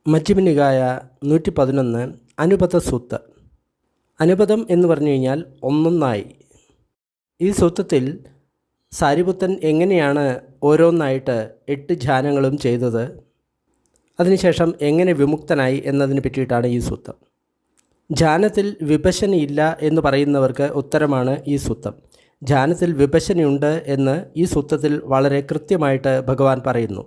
മജ്ജിമ നികായ 111 അനുപത soothe. അനുപദം എന്ന് പറഞ്ഞു കഴിഞ്ഞാൽ ഒന്നൊന്നായി. ഈ സൂത്രത്തിൽ സാരിപുത്തൻ എങ്ങനെയാണ് ഓരോന്നായിട്ട് 8 ധ്യാനങ്ങളും ചെയ്തത്, അതിനുശേഷം എങ്ങനെ വിമുക്തനായി എന്നതിനെ പറ്റിയിട്ടാണ് ഈ സൂത്രം. ധ്യാനത്തിൽ വിഭജനയില്ല എന്ന് പറയുന്നവർക്ക് ഉത്തരമാണ് ഈ സൂത്രം. ധ്യാനത്തിൽ വിഭജനയുണ്ട് എന്ന് ഈ സൂത്രത്തിൽ വളരെ കൃത്യമായിട്ട് ഭഗവാൻ പറയുന്നു.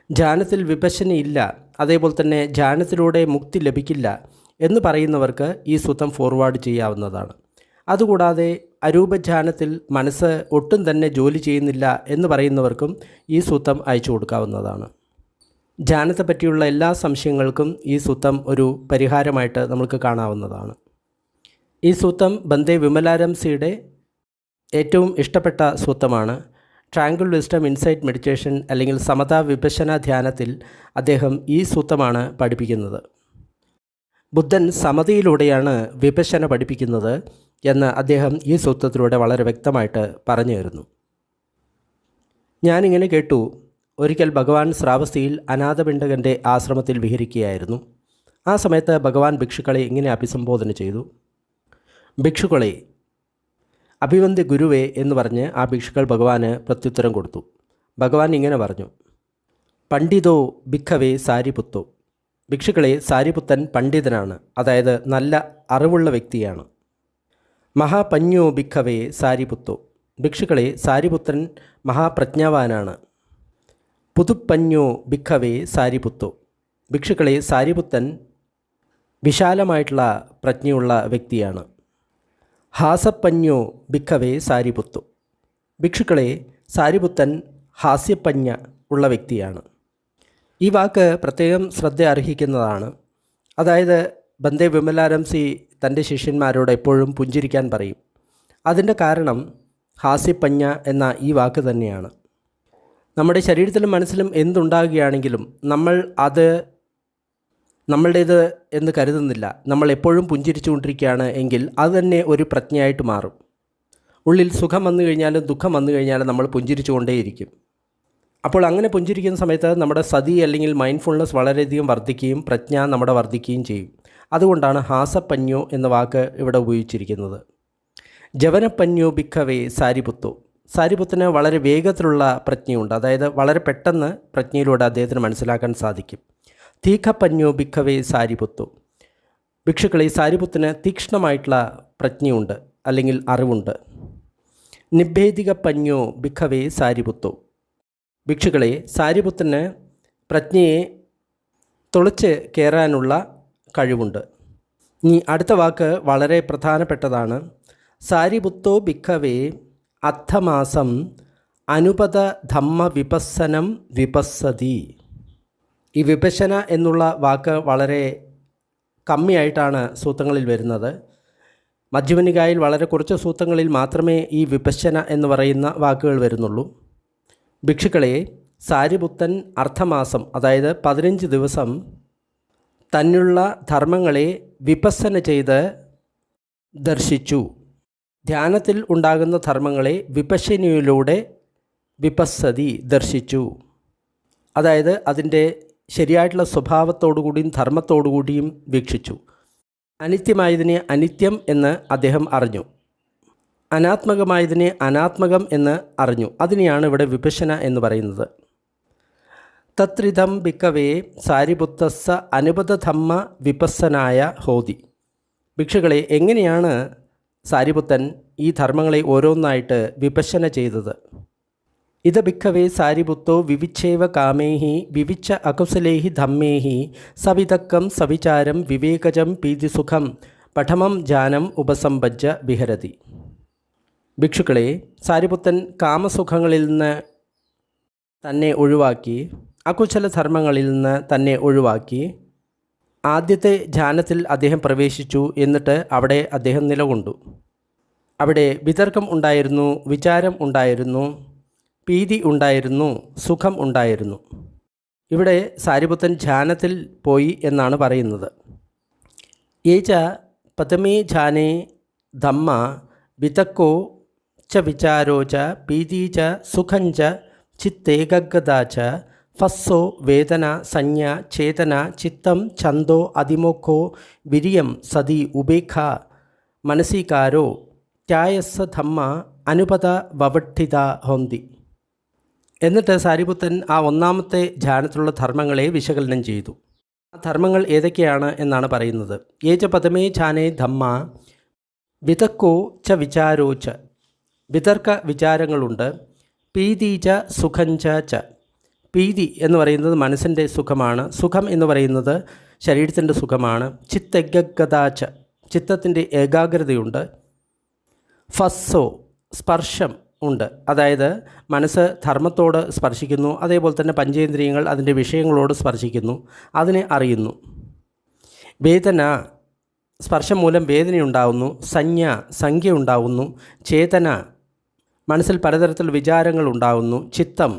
ധ്യാനത്തിൽ വിഭജനയില്ല, അതേപോലെ തന്നെ ധ്യാനത്തിലൂടെ മുക്തി ലഭിക്കില്ല എന്ന് പറയുന്നവർക്ക് ഈ സൂത്രം ഫോർവേഡ് ചെയ്യാവുന്നതാണ്. അതുകൂടാതെ അരൂപധ്യാനത്തിൽ മനസ്സ് ഒട്ടും തന്നെ ജോലി ചെയ്യുന്നില്ല എന്ന് പറയുന്നവർക്കും ഈ സൂത്രം അയച്ചു കൊടുക്കാവുന്നതാണ്. ധ്യാനത്തെ പറ്റിയുള്ള എല്ലാ സംശയങ്ങൾക്കും ഈ സൂത്രം ഒരു പരിഹാരമായിട്ട് നമുക്ക് കാണാവുന്നതാണ്. ഈ സൂത്രം ബന്ദേ വിമലാരംസിയുടെ ഏറ്റവും ഇഷ്ടപ്പെട്ട സൂത്രമാണ്. ട്രയാങ്കിൾ വിസ്ഡം ഇൻസൈറ്റ് മെഡിറ്റേഷൻ അല്ലെങ്കിൽ സമതാ വിപശ്യന ധ്യാനത്തിൽ അദ്ദേഹം ഈ സൂത്രമാണ് പഠിപ്പിക്കുന്നത്. ബുദ്ധൻ സമതയിലൂടെയാണ് വിപശ്യന പഠിപ്പിക്കുന്നത് എന്ന് അദ്ദേഹം ഈ സൂത്രത്തിലൂടെ വളരെ വ്യക്തമായിട്ട് പറഞ്ഞു തരുന്നു. ഞാനിങ്ങനെ കേട്ടു, ഒരിക്കൽ ഭഗവാൻ ശ്രാവസ്തിയിൽ അനാഥപിണ്ഡകൻ്റെ ആശ്രമത്തിൽ വിഹരിക്കുകയായിരുന്നു. ആ സമയത്ത് ഭഗവാൻ ഭിക്ഷുക്കളെ ഇങ്ങനെ അഭിസംബോധന ചെയ്തു. ഭിക്ഷുക്കളെ, അഭിവന്ദ്യ ഗുരുവേ എന്ന് പറഞ്ഞ് ആ ഭിക്ഷുക്കൾ ഭഗവാന് പ്രത്യുത്തരം കൊടുത്തു. ഭഗവാൻ ഇങ്ങനെ പറഞ്ഞു, പണ്ഡിതോ ഭിക്ഷവേ സാരിപുത്തോ. ഭിക്ഷുക്കളെ, സാരിപുത്തൻ പണ്ഡിതനാണ്, അതായത് നല്ല അറിവുള്ള വ്യക്തിയാണ്. മഹാപഞ്ഞോ ഭിക്ഷവേ സാരിപുത്തോ. ഭിക്ഷുക്കളെ, സാരിപുത്രൻ മഹാപ്രജ്ഞാവാനാണ്. പുതുപ്പഞ്ഞോ ഭിക്ഷവേ സാരിപുത്തോ. ഭിക്ഷുക്കളെ, സാരിപുത്തൻ വിശാലമായിട്ടുള്ള പ്രജ്ഞയുള്ള വ്യക്തിയാണ്. ഹാസപ്പഞ്ഞോ ഭിക്ഷവേ സാരിപുത്തു. ഭിക്ഷുക്കളെ, സാരിപുത്തൻ ഹാസ്യപ്പഞ്ഞ ഉള്ള വ്യക്തിയാണ്. ഈ വാക്ക് പ്രത്യേകം ശ്രദ്ധ അർഹിക്കുന്നതാണ്. അതായത് ബന്ദേ വിമലാരംസി തൻ്റെ ശിഷ്യന്മാരോട് എപ്പോഴും പുഞ്ചിരിക്കാൻ പറയും. അതിൻ്റെ കാരണം ഹാസ്യപ്പഞ്ഞ എന്ന ഈ വാക്ക് തന്നെയാണ്. നമ്മുടെ ശരീരത്തിലും മനസ്സിലും എന്തുണ്ടാകുകയാണെങ്കിലും നമ്മൾ അത് നമ്മളുടേത് എന്ന് കരുതുന്നില്ല. നമ്മൾ എപ്പോഴും പുഞ്ചിരിച്ചു കൊണ്ടിരിക്കുകയാണ് എങ്കിൽ അത് തന്നെ ഒരു പ്രജ്ഞയായിട്ട് മാറും. ഉള്ളിൽ സുഖം വന്നു കഴിഞ്ഞാലും ദുഃഖം വന്നു കഴിഞ്ഞാലും നമ്മൾ പുഞ്ചിരിച്ചു കൊണ്ടേയിരിക്കും. അപ്പോൾ അങ്ങനെ പുഞ്ചിരിക്കുന്ന സമയത്ത് നമ്മുടെ സതി അല്ലെങ്കിൽ മൈൻഡ്ഫുൾനെസ് വളരെയധികം വർദ്ധിക്കുകയും പ്രജ്ഞ നമ്മുടെ വർദ്ധിക്കുകയും ചെയ്യും. അതുകൊണ്ടാണ് ഹാസപ്പഞ്ഞോ എന്ന വാക്ക് ഇവിടെ ഉപയോഗിച്ചിരിക്കുന്നത്. ജവനപ്പഞ്ഞോ ഭിക്ഷവേ സാരിപുത്തോ. സാരിപുത്തന് വളരെ വേഗത്തിലുള്ള പ്രജ്ഞയുണ്ട്, അതായത് വളരെ പെട്ടെന്ന് പ്രജ്ഞയിലൂടെ അദ്ദേഹത്തിന് മനസ്സിലാക്കാൻ സാധിക്കും. തീഖപ്പഞ്ഞോ ഭിക്ഷവേ സാരിപുത്തോ. ഭിക്ഷുക്കളെ, സാരിപുത്തിന് തീക്ഷ്ണമായിട്ടുള്ള പ്രജ്ഞയുണ്ട് അല്ലെങ്കിൽ അറിവുണ്ട്. നിഭേദികപ്പഞ്ഞോ ഭിക്ഷവേ സാരിപുത്തോ. ഭിക്ഷുക്കളെ, സാരിപുത്തിന് പ്രജ്ഞയെ തുളച്ച് കയറാനുള്ള കഴിവുണ്ട്. ഇനി അടുത്ത വാക്ക് വളരെ പ്രധാനപ്പെട്ടതാണ്. സാരിപുത്തോ ഭിക്ഷവേ അർത്ഥമാസം അനുപത ധമ്മ വിപസ്സനം വിപස්සതി. ഈ വിപശ്യന എന്നുള്ള വാക്ക് വളരെ കമ്മിയായിട്ടാണ് സൂത്രങ്ങളിൽ വരുന്നത്. മജ്ജിമ നികായിൽ വളരെ കുറച്ച് സൂത്രങ്ങളിൽ മാത്രമേ ഈ വിപശ്യന എന്ന് പറയുന്ന വാക്കുകൾ വരുന്നുള്ളൂ. ഭിക്ഷുക്കളെ, സാരിപുത്തൻ അർദ്ധമാസം, അതായത് 15 ദിവസം തന്നുള്ള ധർമ്മങ്ങളെ വിപസ്സന ചെയ്ത് ദർശിച്ചു. ധ്യാനത്തിൽ ഉണ്ടാകുന്ന ധർമ്മങ്ങളെ വിപശ്യനയിലൂടെ വിപස්සതി ദർശിച്ചു. അതായത് അതിൻ്റെ ശരിയായിട്ടുള്ള സ്വഭാവത്തോടുകൂടിയും ധർമ്മത്തോടുകൂടിയും വീക്ഷിച്ചു. അനിത്യമായതിനെ അനിത്യം എന്ന് അദ്ദേഹം അറിഞ്ഞു. അനാത്മകമായതിനെ അനാത്മകം എന്ന് അറിഞ്ഞു. അതിനെയാണ് ഇവിടെ വിപശ്യന എന്ന് പറയുന്നത്. തത്രിതം ഭിക്ഷവേ സാരിപുത്തസ്സ അനുപതധമ്മ വിപസ്സനായ ഹോതി. ഭിക്ഷുക്കളെ, എങ്ങനെയാണ് സാരിപുത്തൻ ഈ ധർമ്മങ്ങളെ ഓരോന്നായിട്ട് വിപശ്യന ചെയ്തത്? ഇത ഭിക്ഷവേ സാരിപുത്തോ വിവിച്ഛേവ കാമേഹി വിവിച്ച അകുശലേഹി ധമ്മേഹി സവിതക്കം സവിചാരം വിവേകജം പീതിസുഖം പഠമം ജാനം ഉപസമ്പജ്ജ വിഹരതി. ഭിക്ഷുക്കളെ, സാരിപുത്തൻ കാമസുഖങ്ങളിൽ നിന്ന് തന്നെ ഒഴിവാക്കി, അകുശല ധർമ്മങ്ങളിൽ നിന്ന് തന്നെ ഒഴിവാക്കി ആദ്യത്തെ ധ്യാനത്തിൽ അദ്ദേഹം പ്രവേശിച്ചു. എന്നിട്ട് അവിടെ അദ്ദേഹം നിലകൊണ്ടു. അവിടെ വിതർക്കം ഉണ്ടായിരുന്നു, വിചാരം ഉണ്ടായിരുന്നു, പീതി ഉണ്ടായിരുന്നു, സുഖം ഉണ്ടായിരുന്നു. ഇവിടെ സാരിപുത്തൻ ധ്യാനത്തിൽ പോയി എന്നാണ് പറയുന്നത്. ഏച പതമേ ധ്യാനേ ധമ്മ വിതക്കോ ച വിചാരോ ച പീതി ച സുഖം ച ചിത്തേകഗത ച ഫസ്സോ വേദന സംജ്ഞ ചേതന ചിത്തം ഛന്ദോ അതിമോഖോ വിരിയം സതി ഉപേക്ഷ മനസീകാരോ ത്യായസ്സ ധമ്മ അനുപത വവഠിത ഹോന്തി. എന്നിട്ട് സാരിപുത്തൻ ആ ഒന്നാമത്തെ ധ്യാനത്തിലുള്ള ധർമ്മങ്ങളെ വിശകലനം ചെയ്തു. ആ ധർമ്മങ്ങൾ ഏതൊക്കെയാണ് എന്നാണ് പറയുന്നത്. ഏച പദമേ ധ്യാനേ ധമ്മ വിതക്കോ ച വിചാരോ ച. വിതർക്ക വിചാരങ്ങളുണ്ട്. പീതി ച സുഖഞ്ച ച. പീതി എന്ന് പറയുന്നത് മനസ്സിൻ്റെ സുഖമാണ്. സുഖം എന്ന് പറയുന്നത് ശരീരത്തിൻ്റെ സുഖമാണ്. ചിത്തഗഗത ച. ചിത്തത്തിൻ്റെ ഏകാഗ്രതയുണ്ട്. ഫസ്സോ സ്പർശം ഉണ്ട്. അതായത് മനസ്സ് ധർമ്മത്തോട് സ്പർശിക്കുന്നു, അതേപോലെ തന്നെ പഞ്ചേന്ദ്രിയങ്ങൾ അതിൻ്റെ വിഷയങ്ങളോട് സ്പർശിക്കുന്നു, അതിനെ അറിയുന്നു. വേദന സ്പർശം മൂലം വേദനയുണ്ടാവുന്നു. സംജ്ഞ ഉണ്ടാവുന്നു. ചേതന മനസ്സിൽ പലതരത്തിലുള്ള വിചാരങ്ങൾ ഉണ്ടാവുന്നു. ചിത്തം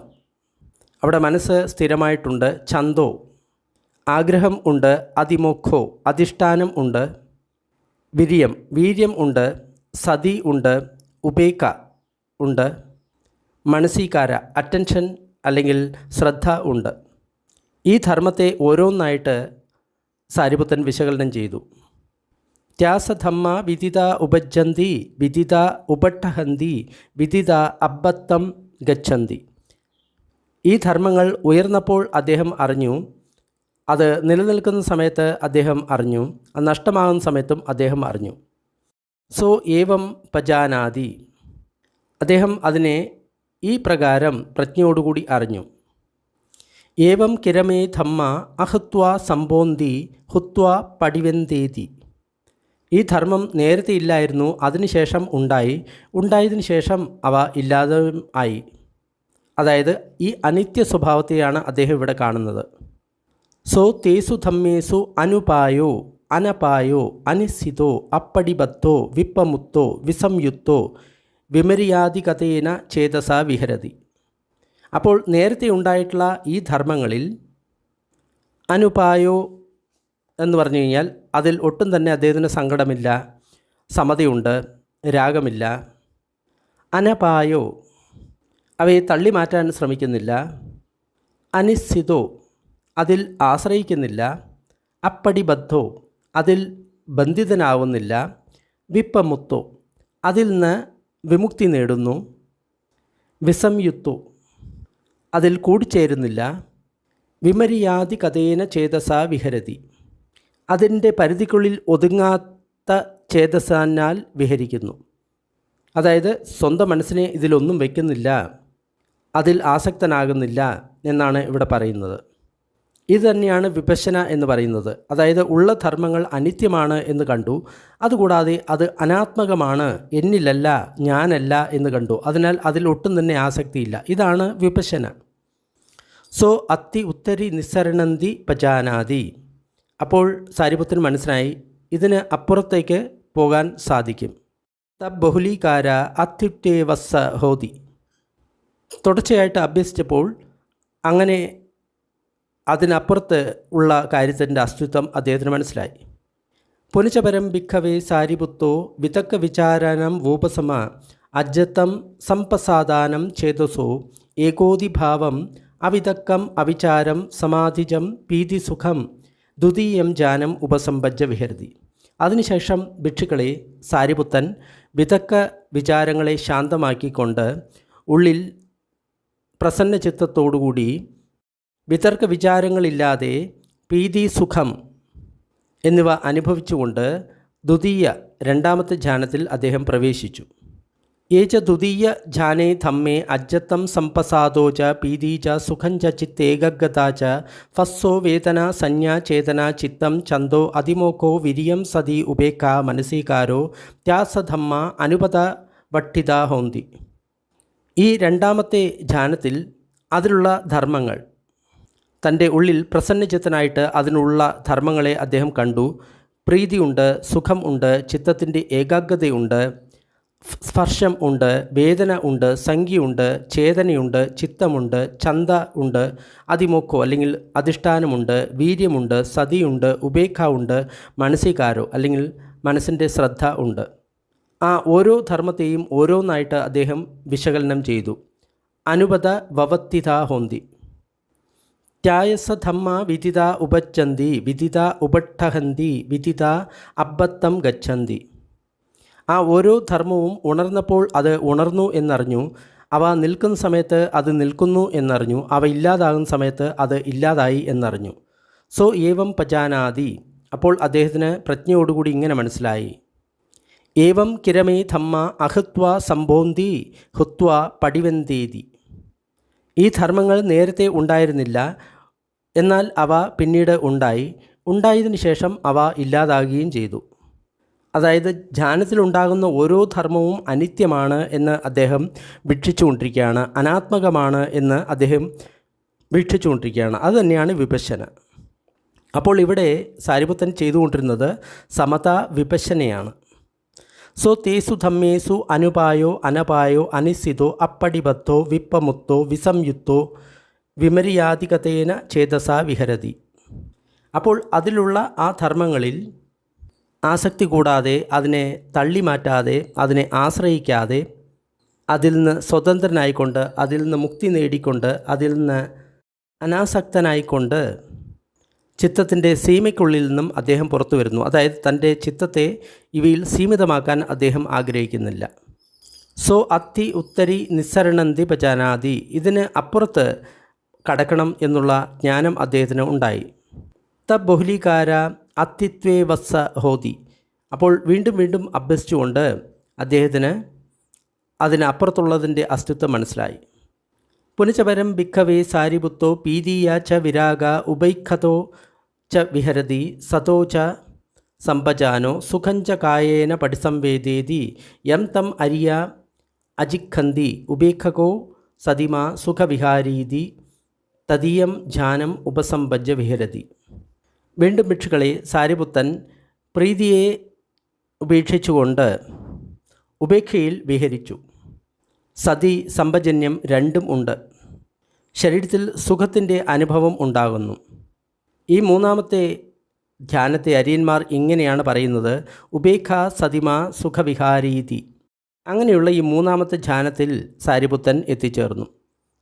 അവിടെ മനസ്സ് സ്ഥിരമായിട്ടുണ്ട്. ഛന്ദോ ആഗ്രഹം ഉണ്ട്. അതിമോഖോ അധിഷ്ഠാനം ഉണ്ട്. വീര്യം ഉണ്ട്. സതി ഉണ്ട്. ഉപേക്ഷ ഉണ്ട്. മനസീകാര അറ്റൻഷൻ അല്ലെങ്കിൽ ശ്രദ്ധ ഉണ്ട്. ഈ ധർമ്മത്തെ ഓരോന്നായിട്ട് സാരിപുത്തൻ വിശകലനം ചെയ്തു. ത്യാസധമ്മ വിദിത ഉപജന്തി വിദിത ഉപട്ടഹന്തി വിദിത അബദ്ധം ഗച്ഛന്തി. ഈ ധർമ്മങ്ങൾ ഉയർന്നപ്പോൾ അദ്ദേഹം അറിഞ്ഞു, അത് നിലനിൽക്കുന്ന സമയത്ത് അദ്ദേഹം അറിഞ്ഞു, അത് നഷ്ടമാകുന്ന സമയത്തും അദ്ദേഹം അറിഞ്ഞു. സോ ഏവം പജാനാതി. അദ്ദേഹം അതിനെ ഈ പ്രകാരം പ്രജ്ഞയോടുകൂടി അറിഞ്ഞു. ഏവം കിരമേ ധമ്മ അഹ്ത്വാ സംബോന്തി ഹുത്വാ പടിവന്തേതി. ഈ ധർമ്മം നേരത്തെ ഇല്ലായിരുന്നു, അതിനുശേഷം ഉണ്ടായതിനു ശേഷം അവ ഇല്ലാതെ ആയി. അതായത് ഈ അനിത്യ സ്വഭാവത്തെയാണ് അദ്ദേഹം ഇവിടെ കാണുന്നത്. സോ തേസു ധമ്മേസു അനുപായോ അനപായോ അനിശ്ചിതോ അപ്പടിബദ്ധോ വിപ്പമുത്തോ വിസംയുക്തോ വിമര്യാദികതേന ചേതസ വിഹരതി. അപ്പോൾ നേരത്തെ ഉണ്ടായിട്ടുള്ള ഈ ധർമ്മങ്ങളിൽ അനുപായോ എന്ന് പറഞ്ഞു കഴിഞ്ഞാൽ അതിൽ ഒട്ടും തന്നെ അദ്ദേഹത്തിന് സങ്കടമില്ല, സമതയുണ്ട്, രാഗമില്ല. അനപായോ അവയെ തള്ളി മാറ്റാൻ ശ്രമിക്കുന്നില്ല. അനിശ്ചിതോ അതിൽ ആശ്രയിക്കുന്നില്ല. അപ്പടിബദ്ധോ അതിൽ ബന്ധിതനാവുന്നില്ല. വിപ്പമുത്തോ അതിൽ നിന്ന് വിമുക്തി നേടുന്നു. വിസംയുക്തോ അതിൽ കൂടിച്ചേരുന്നില്ല. വിമര്യാദി കഥേന ചേതസ വിഹരതി അതിൻ്റെ പരിധിക്കുള്ളിൽ ഒതുങ്ങാത്ത ചേതസാനാൽ വിഹരിക്കുന്നു. അതായത് സ്വന്തം മനസ്സിനെ ഇതിലൊന്നും വയ്ക്കുന്നില്ല, അതിൽ ആസക്തനാകുന്നില്ല എന്നാണ് ഇവിടെ പറയുന്നത്. ഇത് തന്നെയാണ് വിപശ്യന എന്ന് പറയുന്നത്. അതായത് ഉള്ള ധർമ്മങ്ങൾ അനിത്യമാണ് എന്ന് കണ്ടു, അതുകൂടാതെ അത് അനാത്മകമാണ്, എന്നിലല്ല, ഞാനല്ല എന്ന് കണ്ടു. അതിനാൽ അതിൽ ഒട്ടും തന്നെ ആസക്തിയില്ല. ഇതാണ് വിപശ്യന. സോ അത്തി ഉത്തരി നിസ്സരണന്തി പജാനാതി. അപ്പോൾ സാരിപുത്രന് മനസ്സിലായി ഇതിന് അപ്പുറത്തേക്ക് പോകാൻ സാധിക്കും. തബ് ബഹുലീകാര അത്യുറ്റേ വസ്സ ഹോതി. തുടർച്ചയായിട്ട് അഭ്യസിച്ചപ്പോൾ അങ്ങനെ അതിനപ്പുറത്ത് ഉള്ള കാര്യത്തിൻ്റെ അസ്തിത്വം അദ്ദേഹത്തിന് മനസ്സിലായി. പുനചപരം ഭിഖവേ സാരിപുത്തോ വിതക്ക വിചാരണം വൂപസമ അജത്തം സംപസാദാനം ചേതസോ ഏകോദിഭാവം അവിതക്കം അവിചാരം സമാധിജം പീതിസുഖം ദ്വിതീയം ജാനം ഉപസമ്പജ്ജ വിഹരതി. അതിനുശേഷം ഭിക്ഷുക്കളെ സാരിപുത്തൻ വിതക്ക വിചാരങ്ങളെ ശാന്തമാക്കിക്കൊണ്ട് ഉള്ളിൽ പ്രസന്ന ചിത്തത്തോടുകൂടി വിതർക്ക വിചാരങ്ങളില്ലാതെ പീതി സുഖം എന്നിവ അനുഭവിച്ചുകൊണ്ട് രണ്ടാമത്തെ ധ്യാനത്തിൽ അദ്ദേഹം പ്രവേശിച്ചു. ഏച ദ്വിതീയ ധ്യാനേ ധമ്മേ അജ്ജത്തം സംപസാദോ ച പീതി ച സുഖം ച ചിത്തേകഗത ച ഫസ്സോ വേദന സംജ്ഞ ചേതന ചിത്തം ഛന്ദോ അതിമോഖോ വിരിയം സതി ഉപേക്ഷ മനസീകാരോ ത്യാസധമ്മ അനുപത വഠിത ഹോന്തി. ഈ രണ്ടാമത്തെ ധ്യാനത്തിൽ അതിലുള്ള ധർമ്മങ്ങൾ തൻ്റെ ഉള്ളിൽ പ്രസന്നചിത്തനായിട്ട് അതിനുള്ള ധർമ്മങ്ങളെ അദ്ദേഹം കണ്ടു. പ്രീതിയുണ്ട്, സുഖം ഉണ്ട്, ചിത്തത്തിൻ്റെ ഏകാഗ്രതയുണ്ട്, സ്പർശം ഉണ്ട്, വേദന ഉണ്ട്, സംഖ്യയുണ്ട്, ചേതനയുണ്ട്, ചിത്തമുണ്ട്, ഛന്ദ ഉണ്ട്, അതിമോഖോ അല്ലെങ്കിൽ അധിഷ്ഠാനമുണ്ട്, വീര്യമുണ്ട്, സതിയുണ്ട്, ഉപേക്ഷ ഉണ്ട്, മനസീകാരോ അല്ലെങ്കിൽ മനസ്സിൻ്റെ ശ്രദ്ധ ഉണ്ട്. ആ ഓരോ ധർമ്മത്തെയും ഓരോന്നായിട്ട് അദ്ദേഹം വിശകലനം ചെയ്തു. അനുപത വവത്തിത ഹോന്തി. ത്യായസ ധമ്മ വിദിത ഉപജന്തി വിദിത ഉപട്ടഹന്തി വിദിത അബദ്ധം ഗച്ഛന്തി. ആ ഓരോ ധർമ്മവും ഉണർന്നപ്പോൾ അത് ഉണർന്നു എന്നറിഞ്ഞു, അവ നിൽക്കുന്ന സമയത്ത് അത് നിൽക്കുന്നു എന്നറിഞ്ഞു, അവ ഇല്ലാതാകുന്ന സമയത്ത് അത് ഇല്ലാതായി എന്നറിഞ്ഞു. സോ ഏവം പജാനാതി. അപ്പോൾ അദ്ദേഹത്തിന് പ്രജ്ഞയോടുകൂടി ഇങ്ങനെ മനസ്സിലായി. ഏവം കിരമേ ധമ്മ അഹുത്വ സംഭോന്തി ഹുത്വ പടിവന്തേതി. ഈ ധർമ്മങ്ങൾ നേരത്തെ ഉണ്ടായിരുന്നില്ല, എന്നാൽ അവ പിന്നീട് ഉണ്ടായതിനു ശേഷം അവ ഇല്ലാതാകുകയും ചെയ്തു. അതായത് ധ്യാനത്തിലുണ്ടാകുന്ന ഓരോ ധർമ്മവും അനിത്യമാണ് എന്ന് അദ്ദേഹം വീക്ഷിച്ചുകൊണ്ടിരിക്കുകയാണ്, അനാത്മകമാണ് എന്ന് അദ്ദേഹം വീക്ഷിച്ചുകൊണ്ടിരിക്കുകയാണ്. അതുതന്നെയാണ് വിപശ്യന. അപ്പോൾ ഇവിടെ സാരിപുത്തൻ ചെയ്തുകൊണ്ടിരുന്നത് സമത വിപശ്യനയാണ്. സോ തേസു ധമ്മേസു അനുപായോ അനപായോ അനിശ്ചിതോ അപ്പടിബദ്ധോ വിപ്പമുക്തോ വിസംയുക്തോ വിമര്യാദികതേന ചേതസ വിഹരതി. അപ്പോൾ അതിലുള്ള ആ ധർമ്മങ്ങളിൽ ആസക്തി കൂടാതെ, അതിനെ തള്ളിമാറ്റാതെ, അതിനെ ആശ്രയിക്കാതെ, അതിൽ നിന്ന് സ്വതന്ത്രനായിക്കൊണ്ട്, അതിൽ നിന്ന് മുക്തി നേടിക്കൊണ്ട്, അതിൽ നിന്ന് അനാസക്തനായിക്കൊണ്ട് ചിത്തത്തിൻ്റെ സീമയ്ക്കുള്ളിൽ നിന്നും അദ്ദേഹം പുറത്തു വരുന്നു. അതായത് തൻ്റെ ചിത്തത്തെ ഇവയിൽ സീമിതമാക്കാൻ അദ്ദേഹം ആഗ്രഹിക്കുന്നില്ല. സോ അത്തി ഉത്തരി നിസ്സരണന്തി പജാനാതി. ഇതിന് അപ്പുറത്ത് കടക്കണം എന്നുള്ള ജ്ഞാനം അദ്ദേഹത്തിന് ഉണ്ടായി. തബ് ബഹുലീകാര അത്തിത്വേ വസ്സ ഹോതി. അപ്പോൾ വീണ്ടും വീണ്ടും അഭ്യസിച്ചുകൊണ്ട് അദ്ദേഹത്തിന് അതിനപ്പുറത്തുള്ളതിൻ്റെ അസ്തിത്വം മനസ്സിലായി. പുനചപരം ഭിക്കവേ സാരിപുത്തോ പീതീയ ച വിരാഗ ഉഭൈഖതോ ച വിഹരതി സതോ ച സമ്പജാനോ സുഖഞ്ച കായേന പടിസംവേദേതി യം തം അരിയ അജിഖന്തി ഉപേഖകോ സതിമാ സുഖവിഹാരീതി തദീയം ധ്യാനം ഉപസമ്പജ്ജ വിഹരതി. വീണ്ടും ഭിക്ഷുക്കളെ സാരിപുത്തൻ പ്രീതിയെ ഉപേക്ഷിച്ചുകൊണ്ട് ഉപേക്ഷയിൽ വിഹരിച്ചു. സതി സമ്പജന്യം രണ്ടും ഉണ്ട്. ശരീരത്തിൽ സുഖത്തിൻ്റെ അനുഭവം ഉണ്ടാകുന്നു. ഈ മൂന്നാമത്തെ ധ്യാനത്തെ അരിയന്മാർ ഇങ്ങനെയാണ് പറയുന്നത്: ഉപേക്ഷ സതിമ സുഖവിഹാരീതി. അങ്ങനെയുള്ള ഈ മൂന്നാമത്തെ ധ്യാനത്തിൽ സാരിപുത്തൻ എത്തിച്ചേർന്നു.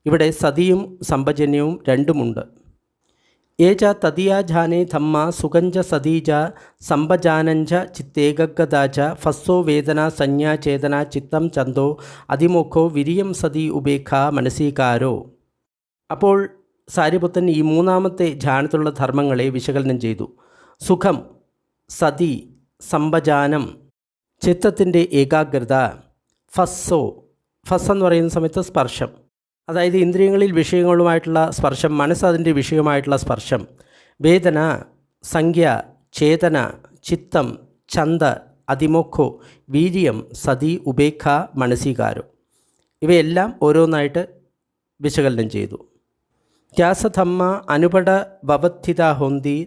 ഇവിടെ സതിയും സമ്പജന്യവും രണ്ടുമുണ്ട്. ഏച തദിയാധ്യാനേ ധമ്മ സുഖഞ്ച സതീജ സമ്പജാനഞ്ച ചിത്തേകഗതാച ഫസ്സോ വേദന സംജ്ഞാ ചേതന ചിത്തം ചന്തോ അതിമോഖോ വിരിയം സതി ഉപേക്ഷ മനസീകാരോ. അപ്പോൾ സാരിപുത്തൻ ഈ മൂന്നാമത്തെ ധ്യാനത്തിലുള്ള ധർമ്മങ്ങളെ വിശകലനം ചെയ്തു. സുഖം, സതി, സമ്പജാനം, ചിത്തത്തിൻ്റെ ഏകാഗ്രത, ഫസ് എന്ന് പറയുന്ന സമയത്ത് സ്പർശം, അതായത് ഇന്ദ്രിയങ്ങളിൽ വിഷയങ്ങളുമായിട്ടുള്ള സ്പർശം, മനസ്സ് അതിൻ്റെ വിഷയമായിട്ടുള്ള സ്പർശം, വേദന, സംഖ്യ, ചേതന, ചിത്തം, ചന്ത, അതിമോഖോ, വീര്യം, സതി, ഉപേക്ഷ, മനസീകാരം, ഇവയെല്ലാം ഓരോന്നായിട്ട് വിശകലനം ചെയ്തു. ത്യാസധമ്മ അനുപട വവത്ഥിത ഹൊന്തി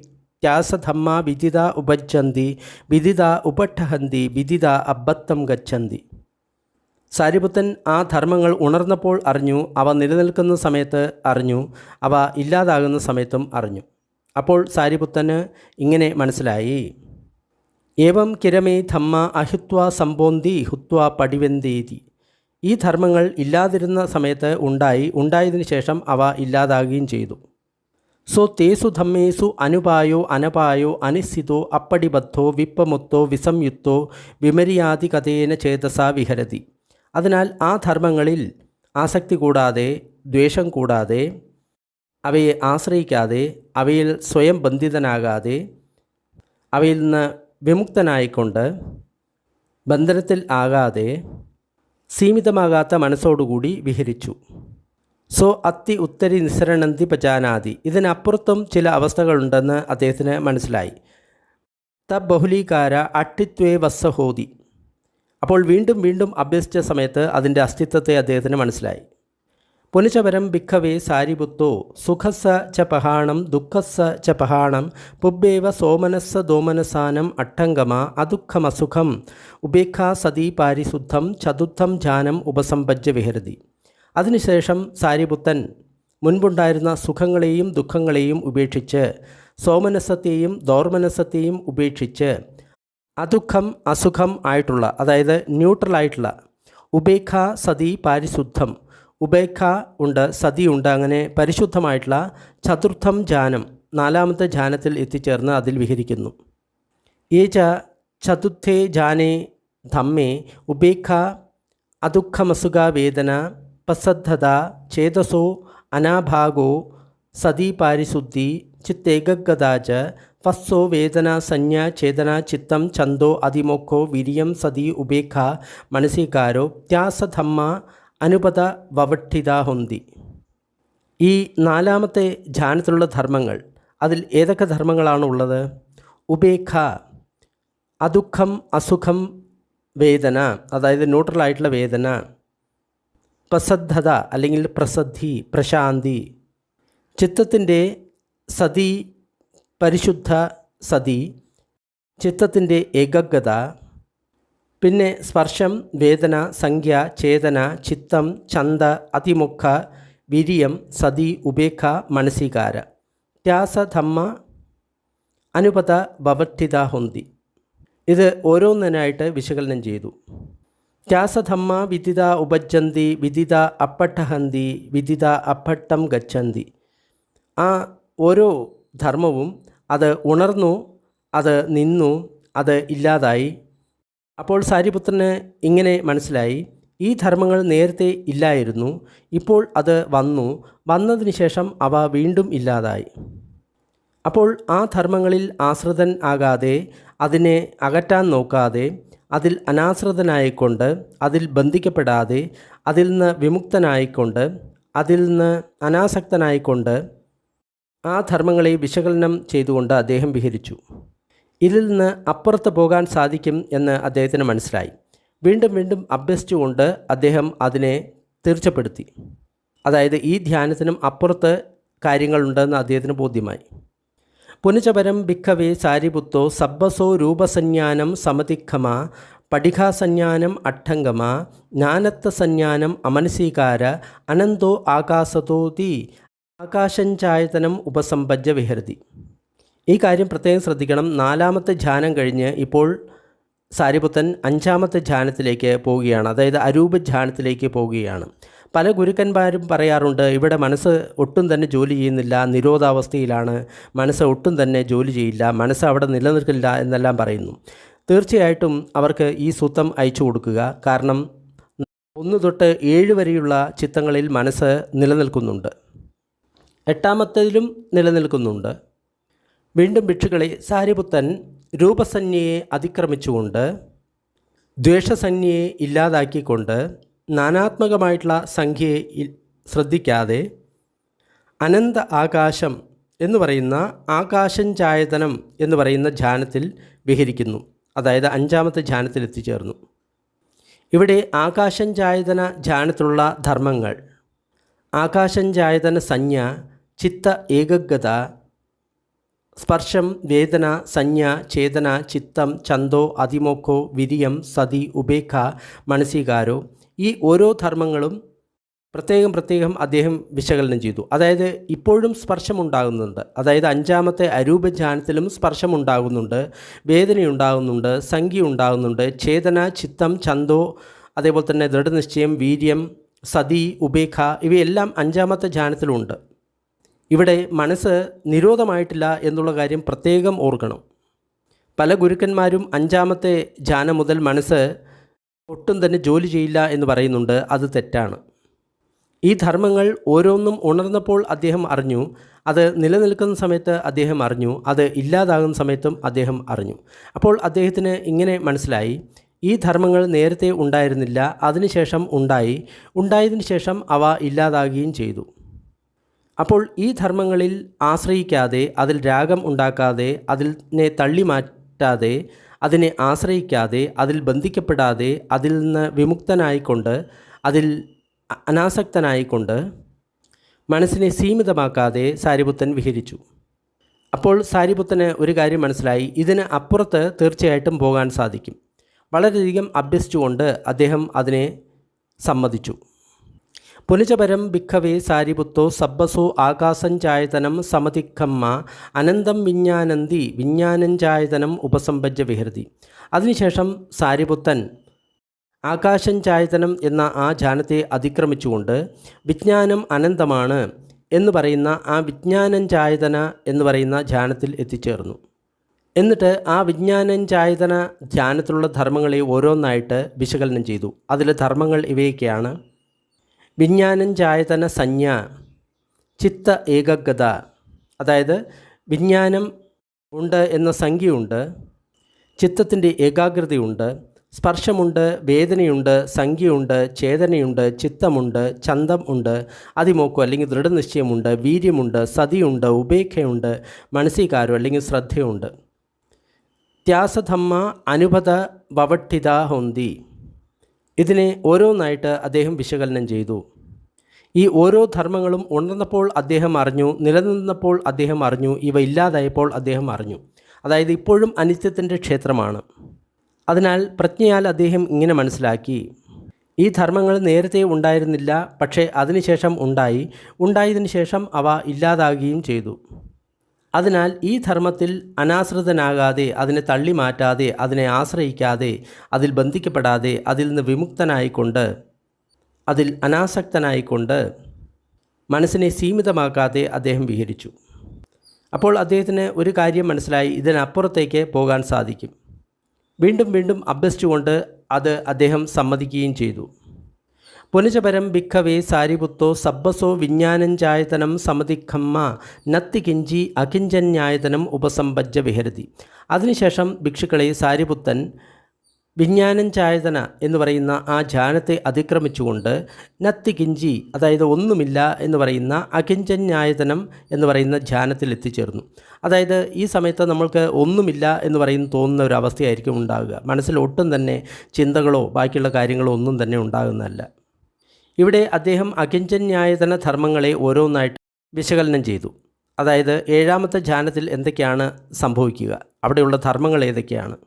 ത്യാസധമ്മ വിദിത ഉപജന്തി വിദിത ഉപട്ടഹന്തി വിദിത അബദ്ധം ഗച്ഛന്തി. സാരിപുത്തൻ ആ ധർമ്മങ്ങൾ ഉണർന്നപ്പോൾ അറിഞ്ഞു, അവ നിലനിൽക്കുന്ന സമയത്ത് അറിഞ്ഞു, അവ ഇല്ലാതാകുന്ന സമയത്തും അറിഞ്ഞു. അപ്പോൾ സാരിപുത്തന് ഇങ്ങനെ മനസ്സിലായി: ഏവം കിരമേ ധമ്മ അഹുത്വ സംബോന്തി ഹുത്വ പടിവന്തേതി. ഈ ധർമ്മങ്ങൾ ഇല്ലാതിരുന്ന സമയത്ത് ഉണ്ടായതിനു ശേഷം അവ ഇല്ലാതാകുകയും ചെയ്തു. സോ തേസു ധമ്മേസു അനുപായോ അനപായോ അനിശ്ചിതോ അപ്പടിബദ്ധോ വിപ്പമുക്തോ വിസംയുക്തോ വിമര്യാദികതേന ചേതസ വിഹരതി. അതിനാൽ ആ ധർമ്മങ്ങളിൽ ആസക്തി കൂടാതെ, ദ്വേഷം കൂടാതെ, അവയെ ആശ്രയിക്കാതെ, അവയിൽ സ്വയം ബന്ധിതനാകാതെ, അവയിൽ നിന്ന് വിമുക്തനായിക്കൊണ്ട്, ബന്ധനത്തിൽ ആകാതെ, സീമിതമാകാത്ത മനസ്സോടുകൂടി വിഹരിച്ചു. സോ അത്തി ഉത്തരി നിസ്സരണന്തി പജാനാതി. ഇതിനപ്പുറത്തും ചില അവസ്ഥകളുണ്ടെന്ന് അദ്ദേഹത്തിന് മനസ്സിലായി. തബ് ബഹുലീകാര അട്ടിത്വേ വസ്സഹോതി. അപ്പോൾ വീണ്ടും വീണ്ടും അഭ്യസിച്ച സമയത്ത് അതിൻ്റെ അസ്തിത്വത്തെ അദ്ദേഹത്തിന് മനസ്സിലായി. പുനചപരം ഭിക്കവേ സാരിപുത്തോ സുഖസ്സ ച പഹാണം ദുഃഖസ്സ ച പഹാണം പുബ്ബേവ സോമനസ്സ ദോമനസാനം അട്ടംഗമ അദുഃഖമസുഖം ഉപേക്ഷാ സതി പാരിശുദ്ധം ചതുർത്ഥം ധ്യാനം ഉപസമ്പജ്ജ വിഹരതി. അതിനുശേഷം സാരിപുത്തൻ മുൻപുണ്ടായിരുന്ന സുഖങ്ങളെയും ദുഃഖങ്ങളെയും ഉപേക്ഷിച്ച്, സോമനസ്സത്തെയും ദോർമനസ്സത്തെയും ഉപേക്ഷിച്ച്, അദുഃഖം അസുഖം ആയിട്ടുള്ള, അതായത് ന്യൂട്രലായിട്ടുള്ള ഉപേക്ഷ സതി പാരിശുദ്ധം, ഉപേക്ഷ ഉണ്ട്, സതി ഉണ്ട്. അങ്ങനെ പരിശുദ്ധമായിട്ടുള്ള ചതുർത്ഥം ധ്യാനം, 4ാമത്തെ ധ്യാനത്തിൽ എത്തിച്ചേർന്ന് അതിൽ വിഹരിക്കുന്നു. ഈ ചതുർത്ഥേ ധ്യാനേ ധമ്മേ ഉപേക്ഷ അദുഃഖമസുഖ വേദന പ്രസദ്ധത ചേതസോ അനാഭാഗോ സതി പാരിശുദ്ധി ചിത്തേകഗതാച ഫസ്സോ വേദന സംജ്ഞ ചേതന ചിത്തം ഛന്ദോ അതിമോക്ഷോ വിരിയം സതി ഉപേക്ഷ മനസികാരോ ത്യാസധമ്മ അനുപത വവഠിത ഹൊന്തി. ഈ 4ാമത്തെ ധ്യാനത്തിലുള്ള ധർമ്മങ്ങൾ, അതിൽ ഏതൊക്കെ ധർമ്മങ്ങളാണ് ഉള്ളത്? ഉപേക്ഷ, അദുഃഖം അസുഖം വേദന, അതായത് ന്യൂട്രലായിട്ടുള്ള വേദന. പ്രസദ്ധത അല്ലെങ്കിൽ പ്രസദ്ധി, പ്രശാന്തി. ചിത്തത്തിൻ്റെ സതി, പരിശുദ്ധ സതി, ചിത്തത്തിൻ്റെ ഏകഗത. പിന്നെ സ്പർശം, വേദന, സംഖ്യ, ചേതന, ചിത്തം, ഛന്ദ, അതിമുഖ, വിരിയം, സതി, ഉപേക്ഷ, മനസികാര. ത്യാസധമ്മ അനുപത വവഠിത ഹൊന്തി. ഇത് ഓരോന്നിനായിട്ട് വിശകലനം ചെയ്തു. ത്യാസധമ്മ വിദിത ഉപജന്തി, വിദിത അപ്പട്ടഹന്തി, വിദിത അപ്പട്ടം ഗച്ഛന്തി. ആ ഓരോ ധർമ്മവും അത് ഉണർന്നു, അത് നിന്നു, അത് ഇല്ലാതായി. അപ്പോൾ സാരിപുത്രന് ഇങ്ങനെ മനസ്സിലായി, ഈ ധർമ്മങ്ങൾ നേരത്തെ ഇല്ലായിരുന്നു, ഇപ്പോൾ അത് വന്നു, വന്നതിന് ശേഷം അവ വീണ്ടും ഇല്ലാതായി. അപ്പോൾ ആ ധർമ്മങ്ങളിൽ ആശ്രിതൻ ആകാതെ, അതിനെ അകറ്റാൻ നോക്കാതെ, അതിൽ അനാശ്രിതനായിക്കൊണ്ട്, അതിൽ ബന്ധിക്കപ്പെടാതെ, അതിൽ നിന്ന് വിമുക്തനായിക്കൊണ്ട്, അതിൽ നിന്ന് അനാസക്തനായിക്കൊണ്ട് ആ ധർമ്മങ്ങളെ വിശകലനം ചെയ്തുകൊണ്ട് അദ്ദേഹം വിഹരിച്ചു. ഇതിൽ നിന്ന് അപ്പുറത്ത് പോകാൻ സാധിക്കും എന്ന് അദ്ദേഹത്തിന് മനസ്സിലായി. വീണ്ടും വീണ്ടും അഭ്യസിച്ചുകൊണ്ട് അദ്ദേഹം അതിനെ തീർച്ചപ്പെടുത്തി. അതായത് ഈ ധ്യാനത്തിനും അപ്പുറത്ത് കാര്യങ്ങളുണ്ടെന്ന് അദ്ദേഹത്തിന് ബോധ്യമായി. പുനചപരം ഭിക്കവേ സാരിപുത്തോ സബ്ബസോ രൂപസഞ്ജാനം സമതിഖമ പഠികാസഞ്ജാനം അഠ്ഠംഗമ ജ്ഞാനത്വസഞ്ജാനം അമനസീകാര അനന്തോ ആകാശതോതി ആകാശഞ്ചായതനം ഉപസമ്പജ്ജ വിഹരതി. ഈ കാര്യം പ്രത്യേകം ശ്രദ്ധിക്കണം. 4ാമത്തെ ധ്യാനം കഴിഞ്ഞ് ഇപ്പോൾ സാരിപുത്തൻ 5ാമത്തെ ധ്യാനത്തിലേക്ക് പോവുകയാണ്, അതായത് അരൂപ ധ്യാനത്തിലേക്ക് പോവുകയാണ്. പല ഗുരുക്കന്മാരും പറയാറുണ്ട്, ഇവിടെ മനസ്സ് ഒട്ടും തന്നെ ജോലി ചെയ്യുന്നില്ല, നിരോധാവസ്ഥയിലാണ്, മനസ്സ് ഒട്ടും തന്നെ ജോലി ചെയ്യില്ല, മനസ്സ് അവിടെ നിലനിൽക്കില്ല എന്നെല്ലാം പറയുന്നു. തീർച്ചയായിട്ടും അവർക്ക് ഈ സൂത്രം അയച്ചു കൊടുക്കുക. കാരണം 1 തൊട്ട് 7 വരെയുള്ള ചിത്തങ്ങളിൽ മനസ്സ് നിലനിൽക്കുന്നുണ്ട്, 8ാമത്തേതിലും നിലനിൽക്കുന്നുണ്ട്. വീണ്ടും ഭിക്ഷുക്കളെ, സാരിപുത്തൻ രൂപസഞ്ജയെ അതിക്രമിച്ചുകൊണ്ട്, ദ്വേഷസഞ്ജയെ ഇല്ലാതാക്കിക്കൊണ്ട്, നാനാത്മകമായിട്ടുള്ള സംഖ്യയെ ശ്രദ്ധിക്കാതെ, അനന്ത ആകാശം എന്ന് പറയുന്ന ആകാശഞ്ചായതനം എന്ന് പറയുന്ന ധ്യാനത്തിൽ വിഹരിക്കുന്നു. അതായത് 5ാമത്തെ ധ്യാനത്തിൽ എത്തിച്ചേർന്നു. ഇവിടെ ആകാശഞ്ചായതന ധ്യാനത്തിലുള്ള ധർമ്മങ്ങൾ, ആകാശഞ്ചായതന സംജ്ഞ, ചിത്ത ഏകഗത, സ്പർശം, വേദന, സംജ്ഞ, ചേതന, ചിത്തം, ഛന്ദോ, അതിമോക്ഷോ, വിരിയം, സതി, ഉപേക്ഷ, മനസികാരോ. ഈ ഓരോ ധർമ്മങ്ങളും പ്രത്യേകം അദ്ദേഹം വിശകലനം ചെയ്തു. അതായത് ഇപ്പോഴും സ്പർശമുണ്ടാകുന്നുണ്ട്, അതായത് 5ാമത്തെ അരൂപധ്യാനത്തിലും സ്പർശമുണ്ടാകുന്നുണ്ട്, വേദനയുണ്ടാകുന്നുണ്ട്, സംഖ്യ ഉണ്ടാകുന്നുണ്ട്, ചേതന, ചിത്തം, ഛന്ദോ, അതേപോലെ തന്നെ ദൃഢനിശ്ചയം, വീര്യം, സതി, ഉപേക്ഷ, ഇവയെല്ലാം 5ാമത്തെ ധ്യാനത്തിലുണ്ട്. ഇവിടെ മനസ്സ് നിരോധമായിട്ടില്ല എന്നുള്ള കാര്യം പ്രത്യേകം ഓർക്കണം. പല ഗുരുക്കന്മാരും 5ാമത്തെ ധ്യാനം മുതൽ മനസ്സ് ഒട്ടും തന്നെ ജോലി ചെയ്യില്ല എന്ന് പറയുന്നുണ്ട്. അത് തെറ്റാണ്. ഈ ധർമ്മങ്ങൾ ഓരോന്നും ഉണർന്നപ്പോൾ അദ്ദേഹം അറിഞ്ഞു, അത് നിലനിൽക്കുന്ന സമയത്ത് അദ്ദേഹം അറിഞ്ഞു, അത് ഇല്ലാതാകുന്ന സമയത്തും അദ്ദേഹം അറിഞ്ഞു. അപ്പോൾ അദ്ദേഹത്തിന് ഇങ്ങനെ മനസ്സിലായി, ഈ ധർമ്മങ്ങൾ നേരത്തെ ഉണ്ടായിരുന്നില്ല, അതിനുശേഷം ഉണ്ടായതിനു ശേഷം അവ ഇല്ലാതാകുകയും ചെയ്തു. അപ്പോൾ ഈ ധർമ്മങ്ങളിൽ ആശ്രയിക്കാതെ, അതിൽ രാഗം ഉണ്ടാക്കാതെ, അതിനെ തള്ളി മാറ്റാതെ, അതിനെ ആശ്രയിക്കാതെ, അതിൽ ബന്ധിക്കപ്പെടാതെ, അതിൽ നിന്ന് വിമുക്തനായിക്കൊണ്ട്, അതിൽ അനാസക്തനായിക്കൊണ്ട്, മനസ്സിനെ സീമിതമാക്കാതെ സാരിപുത്തൻ വിഹരിച്ചു. അപ്പോൾ സാരിപുത്തന് ഒരു കാര്യം മനസ്സിലായി, ഇതിന് അപ്പുറത്ത് തീർച്ചയായിട്ടും പോകാൻ സാധിക്കും. വളരെയധികം അഭ്യസിച്ചുകൊണ്ട് അദ്ദേഹം അതിനെ സമ്മതിച്ചു. പുനചപരം ഭിക്കവേ സാരിപുത്തോ സബ്ബസോ ആകാശഞ്ചായതനം സമതിഖമ്മ അനന്തം വിജ്ഞാനന്തി വിജ്ഞാനഞ്ചായതനം ഉപസമ്പജ്ജ വിഹൃതി. അതിനുശേഷം സാരിപുത്തൻ ആകാശം ചായതനം എന്ന ആ ധ്യാനത്തെ അതിക്രമിച്ചുകൊണ്ട് വിജ്ഞാനം അനന്തമാണ് എന്ന് പറയുന്ന ആ വിജ്ഞാനം ചായതന എന്ന് പറയുന്ന ധ്യാനത്തിൽ എത്തിച്ചേർന്നു. എന്നിട്ട് ആ വിജ്ഞാനം ചായതന ധ്യാനത്തിലുള്ള ധർമ്മങ്ങളെ ഓരോന്നായിട്ട് വിശകലനം ചെയ്തു. അതിലെ ധർമ്മങ്ങൾ ഇവയൊക്കെയാണ്: വിജ്ഞാനം ചായതന സംജ്ഞ, ചിത്ത ഏകഗത, അതായത് വിജ്ഞാനം ഉണ്ട് എന്ന സംഖ്യയുണ്ട്, ചിത്തത്തിൻ്റെ ഏകാഗ്രതയുണ്ട്, സ്പർശമുണ്ട്, വേദനയുണ്ട്, സംഖ്യയുണ്ട്, ചേതനയുണ്ട്, ചിത്തമുണ്ട്, ചന്തം ഉണ്ട്, അതിമോക്കം അല്ലെങ്കിൽ ദൃഢനിശ്ചയമുണ്ട്, വീര്യമുണ്ട്, സതിയുണ്ട്, ഉപേക്ഷയുണ്ട്, മനസ്സികാരം അല്ലെങ്കിൽ ശ്രദ്ധയുണ്ട്. ത്യാസധമ്മ അനുപത വവട്ടിത ഹൊന്തി. ഇതിനെ ഓരോന്നായിട്ട് അദ്ദേഹം വിശകലനം ചെയ്തു. ഈ ഓരോ ധർമ്മങ്ങളും ഉണർന്നപ്പോൾ അദ്ദേഹം അറിഞ്ഞു, നിലനിന്നപ്പോൾ അദ്ദേഹം അറിഞ്ഞു, ഇവ ഇല്ലാതായപ്പോൾ അദ്ദേഹം അറിഞ്ഞു. അതായത് ഇപ്പോഴും അനിത്യത്തിൻ്റെ ക്ഷേത്രമാണ്. അതിനാൽ പ്രജ്ഞയാൽ അദ്ദേഹം ഇങ്ങനെ മനസ്സിലാക്കി: ഈ ധർമ്മങ്ങൾ നേരത്തെ ഉണ്ടായിരുന്നില്ല, പക്ഷേ അതിനുശേഷം ഉണ്ടായതിനു ശേഷം അവ ഇല്ലാതാകുകയും ചെയ്തു. അതിനാൽ ഈ ധർമ്മത്തിൽ അനാശ്രിതനാകാതെ, അതിനെ തള്ളി മാറ്റാതെ, അതിനെ ആശ്രയിക്കാതെ, അതിൽ ബന്ധിക്കപ്പെടാതെ, അതിൽ നിന്ന് വിമുക്തനായിക്കൊണ്ട്, അതിൽ അനാസക്തനായിക്കൊണ്ട്, മനസ്സിനെ സീമിതമാക്കാതെ അദ്ദേഹം വിഹരിച്ചു. അപ്പോൾ അദ്ദേഹത്തിന് ഒരു കാര്യം മനസ്സിലായി: ഇതിനപ്പുറത്തേക്ക് പോകാൻ സാധിക്കും. വീണ്ടും വീണ്ടും അഭ്യസിച്ചുകൊണ്ട് അത് അദ്ദേഹം സമ്മതിക്കുകയും ചെയ്തു. പുനചപരം ഭിക്കവേ സാരിപുത്തോ സബ്ബസോ വിജ്ഞാനഞ്ചായതനം സമതിഖമ്മ നത്തി കിഞ്ചി അകിഞ്ചന്യായതനം ഉപസമ്പജ്ജ വിഹരതി. അതിനുശേഷം ഭിക്ഷുക്കളെ സാരിപുത്തൻ വിജ്ഞാനഞ്ചായതന എന്ന് പറയുന്ന ആ ധ്യാനത്തെ അതിക്രമിച്ചുകൊണ്ട് നത്തി കിഞ്ചി, അതായത് ഒന്നുമില്ല എന്ന് പറയുന്ന അകിഞ്ചന്യായതനം എന്ന് പറയുന്ന ധ്യാനത്തിൽ എത്തിച്ചേർന്നു. അതായത് ഈ സമയത്ത് നമ്മൾക്ക് ഒന്നുമില്ല എന്ന് പറയുന്ന തോന്നുന്ന ഒരു അവസ്ഥയായിരിക്കും ഉണ്ടാകുക. മനസ്സിൽ ഒട്ടും തന്നെ ചിന്തകളോ ബാക്കിയുള്ള കാര്യങ്ങളോ ഒന്നും തന്നെ ഉണ്ടാകുന്നതല്ല. ഇവിടെ അദ്ദേഹം അകിഞ്ചന്യായതന ധർമ്മങ്ങളെ ഓരോന്നായിട്ട് വിശകലനം ചെയ്തു. അതായത് ഏഴാമത്തെ ധ്യാനത്തിൽ എന്തൊക്കെയാണ് സംഭവിക്കുക, അവിടെയുള്ള ധർമ്മങ്ങൾ ഏതൊക്കെയാണ്.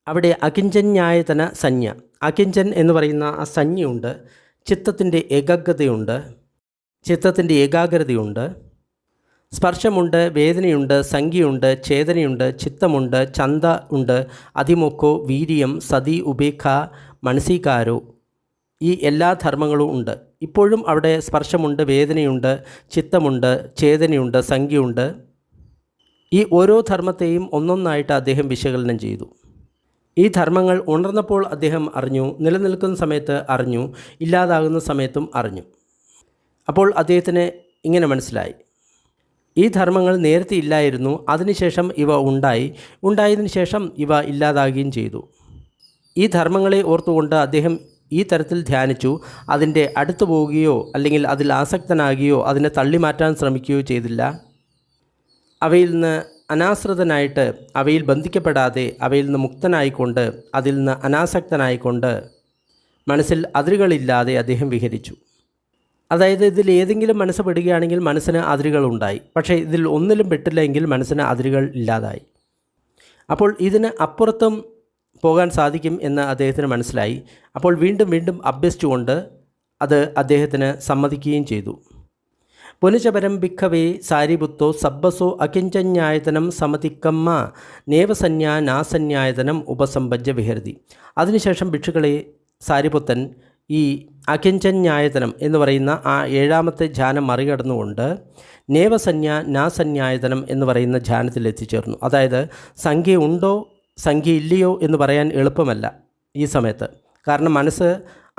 അവിടെ അകിഞ്ചന്യായതന സംജ്ഞ, അകിഞ്ചൻ എന്ന് പറയുന്ന ആ സംജ്ഞയുണ്ട്, ചിത്തത്തിൻ്റെ ഏകാഗ്രതയുണ്ട്, സ്പർശമുണ്ട്, വേദനയുണ്ട്, സംഖ്യയുണ്ട്, ചേതനയുണ്ട്, ചിത്തമുണ്ട്, ചന്ത ഉണ്ട്, അതിമൊക്കോ, വീര്യം, സതി, ഉപേക്ഷ, മനസ്സികാരോ, ഈ എല്ലാ ധർമ്മങ്ങളും ഉണ്ട്. ഇപ്പോഴും അവിടെ സ്പർശമുണ്ട്, വേദനയുണ്ട്, ചിത്തമുണ്ട്, ചേതനയുണ്ട്, സംഖ്യയുണ്ട്. ഈ ഓരോ ധർമ്മത്തെയും ഒന്നൊന്നായിട്ട് അദ്ദേഹം വിശകലനം ചെയ്തു. ഈ ധർമ്മങ്ങൾ ഉണർന്നപ്പോൾ അദ്ദേഹം അറിഞ്ഞു, നിലനിൽക്കുന്ന സമയത്ത് അറിഞ്ഞു, ഇല്ലാതാകുന്ന സമയത്തും അറിഞ്ഞു. അപ്പോൾ അദ്ദേഹത്തിന് ഇങ്ങനെ മനസ്സിലായി: ഈ ധർമ്മങ്ങൾ നേരത്തെ ഇല്ലായിരുന്നു, അതിനുശേഷം ഇവ ഉണ്ടായതിനു ശേഷം ഇവ ഇല്ലാതാകുകയും ചെയ്തു. ഈ ധർമ്മങ്ങളെ ഓർത്തുകൊണ്ട് അദ്ദേഹം ഈ തരത്തിൽ ധ്യാനിച്ചു. അതിൻ്റെ അടുത്ത് പോവുകയോ അല്ലെങ്കിൽ അതിൽ ആസക്തനാകുകയോ അതിനെ തള്ളിമാറ്റാൻ ശ്രമിക്കുകയോ ചെയ്തില്ല. അവയിൽ നിന്ന് അനാശ്രിതനായിട്ട്, അവയിൽ ബന്ധിക്കപ്പെടാതെ, അവയിൽ നിന്ന് മുക്തനായിക്കൊണ്ട്, അതിൽ നിന്ന് അനാസക്തനായിക്കൊണ്ട്, മനസ്സിൽ അതിരുകളില്ലാതെ അദ്ദേഹം വിഹരിച്ചു. അതായത് ഇതിൽ ഏതെങ്കിലും മനസ്സ് പെടുകയാണെങ്കിൽ മനസ്സിന് അതിരുകളുണ്ടായി, പക്ഷേ ഇതിൽ ഒന്നിലും പെട്ടില്ല എങ്കിൽ മനസ്സിന് അതിരുകൾ ഇല്ലാതായി. അപ്പോൾ ഇതിന് അപ്പുറത്തും പോകാൻ സാധിക്കും എന്ന് അദ്ദേഹത്തിന് മനസ്സിലായി. അപ്പോൾ വീണ്ടും വീണ്ടും അഭ്യസിച്ചുകൊണ്ട് അത് അദ്ദേഹത്തിന് സമ്മതിക്കുകയും ചെയ്തു. പുനചപരം ഭിക്കവേ സാരിപുത്തോ സബ്ബസോ അകിഞ്ചന്യായതനം സമതിക്കമ്മ നേവസന്യാ നാസന്യായതനം ഉപസമ്പജ്ജ വിഹരതി. അതിനുശേഷം ഭിക്ഷുക്കളെ സാരിപുത്തൻ ഈ അകിഞ്ചന്യായതനം എന്ന് പറയുന്ന ആ ഏഴാമത്തെ ധ്യാനം മറികടന്നുകൊണ്ട് നേവസന്യാ നാസന്യായതനം എന്ന് പറയുന്ന ധ്യാനത്തിൽ എത്തിച്ചേർന്നു. അതായത് സംഖ്യ ഉണ്ടോ സംഖ്യ ഇല്ലയോ എന്ന് പറയാൻ എളുപ്പമല്ല ഈ സമയത്ത്. കാരണം മനസ്സ്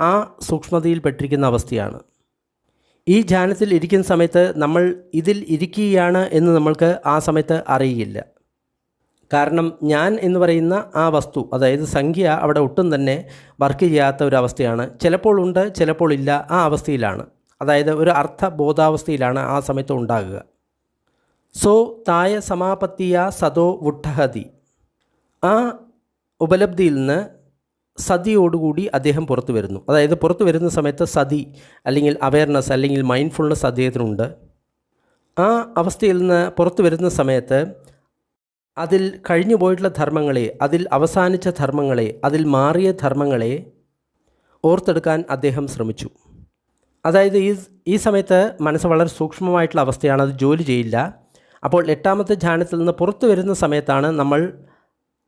ആ സൂക്ഷ്മതയിൽപ്പെട്ടിരിക്കുന്ന അവസ്ഥയാണ്. ഈ ധ്യാനത്തിൽ ഇരിക്കുന്ന സമയത്ത് നമ്മൾ ഇതിൽ ഇരിക്കുകയാണ് എന്ന് നമ്മൾക്ക് ആ സമയത്ത് അറിയില്ല. കാരണം ഞാൻ എന്ന് പറയുന്ന ആ വസ്തു, അതായത് സംഖ്യ അവിടെ ഒട്ടും തന്നെ വർക്ക് ചെയ്യാത്ത ഒരു അവസ്ഥയാണ്. ചിലപ്പോൾ ഉണ്ട്, ചിലപ്പോൾ ഇല്ല, ആ അവസ്ഥയിലാണ്. അതായത് ഒരു അർത്ഥബോധാവസ്ഥയിലാണ് ആ സമയത്ത് ഉണ്ടാകുക. സോ തായ സമാപത്തിയ സതോ വുട്ടഹതി. ആ ഉപലബ്ധിയിൽ നിന്ന് സതിയോടുകൂടി അദ്ദേഹം പുറത്തു വരുന്നു. അതായത് പുറത്തു വരുന്ന സമയത്ത് സതി അല്ലെങ്കിൽ അവയർനെസ് അല്ലെങ്കിൽ മൈൻഡ്ഫുൾനെസ് അദ്ദേഹത്തിനുണ്ട്. ആ അവസ്ഥയിൽ നിന്ന് പുറത്തു വരുന്ന സമയത്ത് അതിൽ കഴിഞ്ഞു പോയിട്ടുള്ള ധർമ്മങ്ങളെ, അതിൽ അവസാനിച്ച ധർമ്മങ്ങളെ, അതിൽ മാറിയ ധർമ്മങ്ങളെ ഓർത്തെടുക്കാൻ അദ്ദേഹം ശ്രമിച്ചു. അതായത് ഈ സമയത്ത് മനസ്സ് വളരെ സൂക്ഷ്മമായിട്ടുള്ള അവസ്ഥയാണ്, അത് ജോലി ചെയ്യില്ല. അപ്പോൾ എട്ടാമത്തെ ധ്യാനത്തിൽ നിന്ന് പുറത്തു വരുന്ന സമയത്താണ് നമ്മൾ